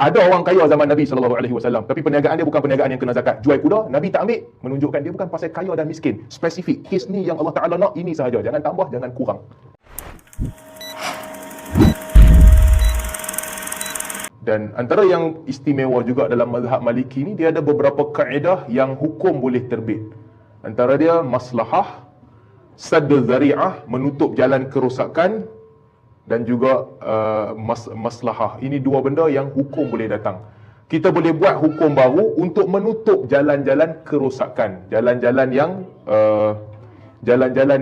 Ada orang kaya zaman Nabi SAW, tapi perniagaan dia bukan perniagaan yang kena zakat. Jual kuda, Nabi tak ambil, menunjukkan dia bukan pasal kaya dan miskin. Spesifik, kes ni yang Allah Ta'ala nak, ini sahaja. Jangan tambah, jangan kurang. Dan antara yang istimewa juga dalam mazhab Maliki ni, dia ada beberapa kaedah yang hukum boleh terbit. Antara dia maslahah, sadd zari'ah, menutup jalan kerosakan, dan juga maslahah. Ini dua benda yang hukum boleh datang. Kita boleh buat hukum baru untuk menutup jalan-jalan kerosakan. Jalan-jalan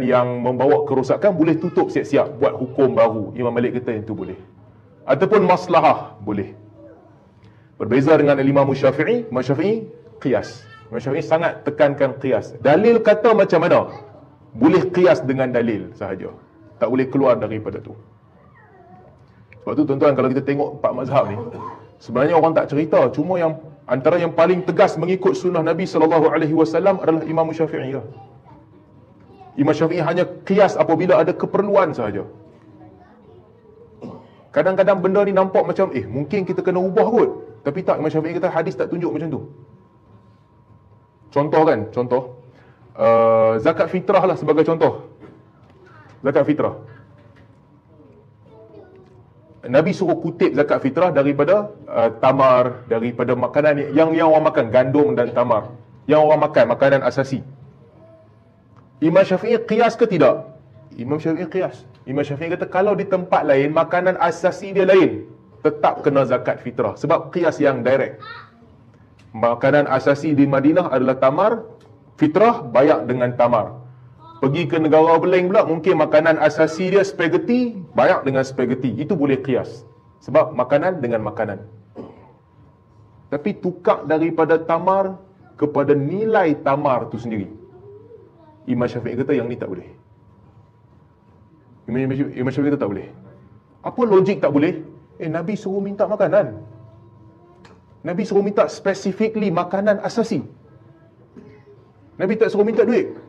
yang membawa kerosakan boleh tutup siap-siap, buat hukum baru. Imam Malik kata yang itu boleh. Ataupun maslahah boleh. Berbeza dengan Imam Syafi'i. Imam Syafi'i qiyas. Imam Syafi'i sangat tekankan qiyas. Dalil kata macam mana? Boleh qiyas dengan dalil sahaja. Tak boleh keluar daripada tu. Sebab tu tuan-tuan, kalau kita tengok empat mazhab ni, sebenarnya orang tak cerita. Cuma yang antara yang paling tegas mengikut sunnah Nabi SAW adalah Imam Syafi'i lah. Imam Syafi'i hanya qiyas apabila ada keperluan sahaja. Kadang-kadang benda ni nampak macam mungkin kita kena ubah kot. Tapi tak, Imam Syafi'i kata hadis tak tunjuk macam tu. Contoh kan, zakat fitrah lah sebagai contoh. Zakat fitrah, Nabi suruh kutip zakat fitrah daripada tamar, daripada makanan yang orang makan, gandum dan tamar. Yang orang makan, makanan asasi. Imam Syafi'i qiyas ke tidak? Imam Syafi'i qiyas. Imam Syafi'i kata kalau di tempat lain, makanan asasi dia lain, tetap kena zakat fitrah. Sebab qiyas yang direct. Makanan asasi di Madinah adalah tamar, fitrah bayar dengan tamar. Pergi ke negara Beleng pula, mungkin makanan asasi dia spaghetti, bayar dengan spaghetti. Itu boleh qiyas. Sebab makanan dengan makanan. Tapi tukar daripada tamar kepada nilai tamar tu sendiri, Imam Syafi'i kata yang ni tak boleh. Imam Syafi'i kata tak boleh. Apa logik tak boleh? Nabi suruh minta makanan. Nabi suruh minta specifically makanan asasi. Nabi tak suruh minta duit.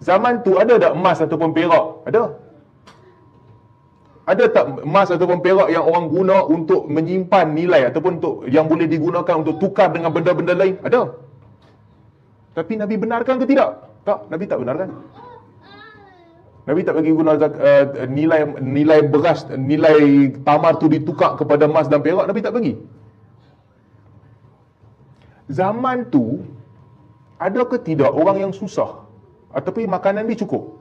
Zaman tu ada tak emas ataupun perak? Ada. Ada tak emas ataupun perak yang orang guna untuk menyimpan nilai ataupun untuk yang boleh digunakan untuk tukar dengan benda-benda lain? Ada. Tapi Nabi benarkan ke tidak? Tak, Nabi tak benarkan. Nabi tak bagi guna nilai beras, nilai tamar tu ditukar kepada emas dan perak. Nabi tak bagi. Zaman tu ada ke tidak orang yang susah ataupun makanan dia cukup?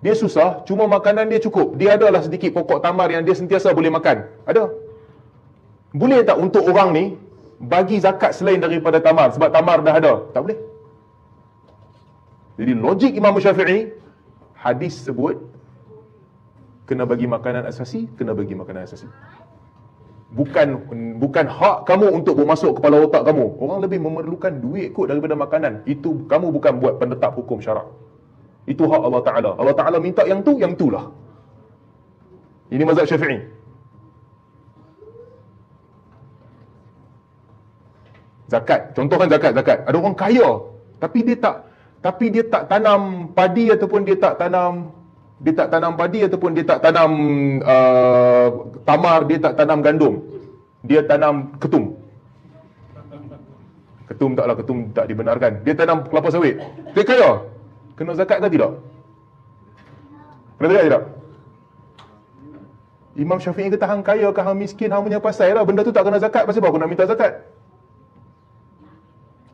Dia susah, cuma makanan dia cukup. Dia adalah sedikit pokok tamar yang dia sentiasa boleh makan. Ada. Boleh tak untuk orang ni bagi zakat selain daripada tamar? Sebab tamar dah ada. Tak boleh. Jadi logik Imam Syafi'i, hadis sebut kena bagi makanan asasi, kena bagi makanan asasi. Bukan hak kamu untuk bermasuk kepala otak kamu. Orang lebih memerlukan duit kot daripada makanan. Itu kamu bukan buat penetap hukum syarak. Itu hak Allah Ta'ala. Allah Ta'ala minta yang itulah. Ini mazhab Syafi'i. Zakat, contohkan zakat. Ada orang kaya, tapi dia tak tanam padi ataupun dia tak tanam padi ataupun dia tak tanam tamar, dia tak tanam gandum. Dia tanam ketum. Ketum tak dibenarkan. Dia tanam kelapa sawit. Dia kaya. Kena zakat ke tidak? Kena zakat tidak? Imam Syafi'i kata hang kaya ke hang miskin, hang punya pasal lah. Benda tu tak kena zakat. Pasal apa aku nak minta zakat?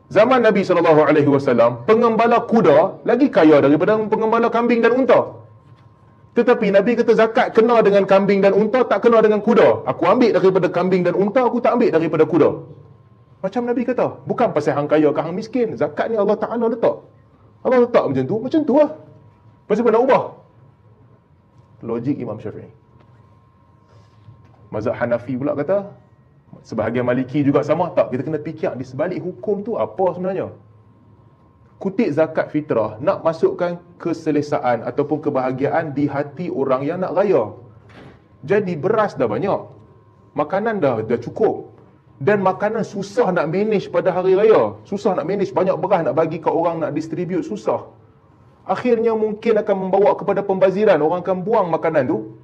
Zaman Nabi SAW, pengembala kuda lagi kaya daripada pengembala kambing dan unta. Tetapi Nabi kata zakat kena dengan kambing dan unta, tak kena dengan kuda. Aku ambil daripada kambing dan unta, aku tak ambil daripada kuda. Macam Nabi kata, bukan pasal hang kaya ke hang miskin. Zakat ni Allah Ta'ala letak. Allah letak macam tu lah. Pasal apa nak ubah? Logik Imam Syafi'i. Mazhab Hanafi pula kata, sebahagian Maliki juga sama. Tak, kita kena fikir di sebalik hukum tu apa sebenarnya. Kutip zakat fitrah nak masukkan keselesaan ataupun kebahagiaan di hati orang yang nak raya. Jadi beras dah banyak, makanan dah cukup, dan makanan susah nak manage pada hari raya. Susah nak manage, banyak beras nak bagi kat orang, nak distribute susah. Akhirnya mungkin akan membawa kepada pembaziran. Orang akan buang makanan tu.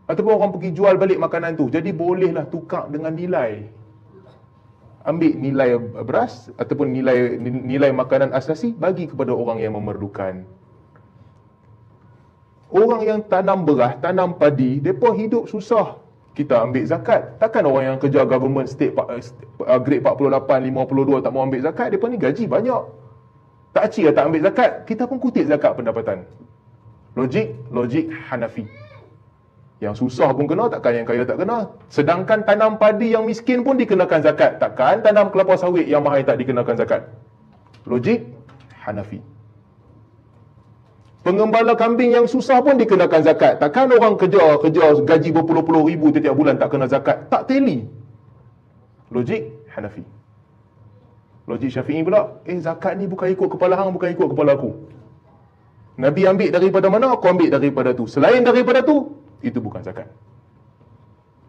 Ataupun orang pergi jual balik makanan tu, jadi bolehlah tukar dengan nilai. Ambil nilai beras ataupun nilai makanan asasi, bagi kepada orang yang memerlukan. Orang yang tanam beras, tanam padi, mereka hidup susah. Kita ambil zakat. Takkan orang yang kerja government state grade 48, 52 tak mau ambil zakat? Mereka ni gaji banyak. Tak acik tak ambil zakat. Kita pun kutip zakat pendapatan. Logik Hanafi. Yang susah pun kena, takkan yang kaya tak kena. Sedangkan tanam padi yang miskin pun dikenakan zakat. Takkan tanam kelapa sawit yang mahal tak dikenakan zakat. Logik Hanafi. Pengembala kambing yang susah pun dikenakan zakat. Takkan orang kerja gaji berpuluh-puluh ribu setiap bulan tak kena zakat. Tak teli. Logik Hanafi. Logik Syafi'i pula, zakat ni bukan ikut kepala hang, bukan ikut kepala aku. Nabi ambil daripada mana, aku ambil daripada tu. Selain daripada tu, itu bukan zakat.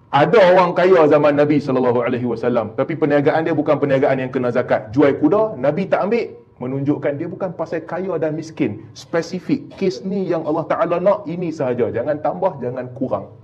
Ada orang kaya zaman Nabi SAW, tapi perniagaan dia bukan perniagaan yang kena zakat. Jual kuda, Nabi tak ambil. Menunjukkan dia bukan pasal kaya dan miskin. Spesifik. Kes ni yang Allah Ta'ala nak, ini sahaja. Jangan tambah, jangan kurang.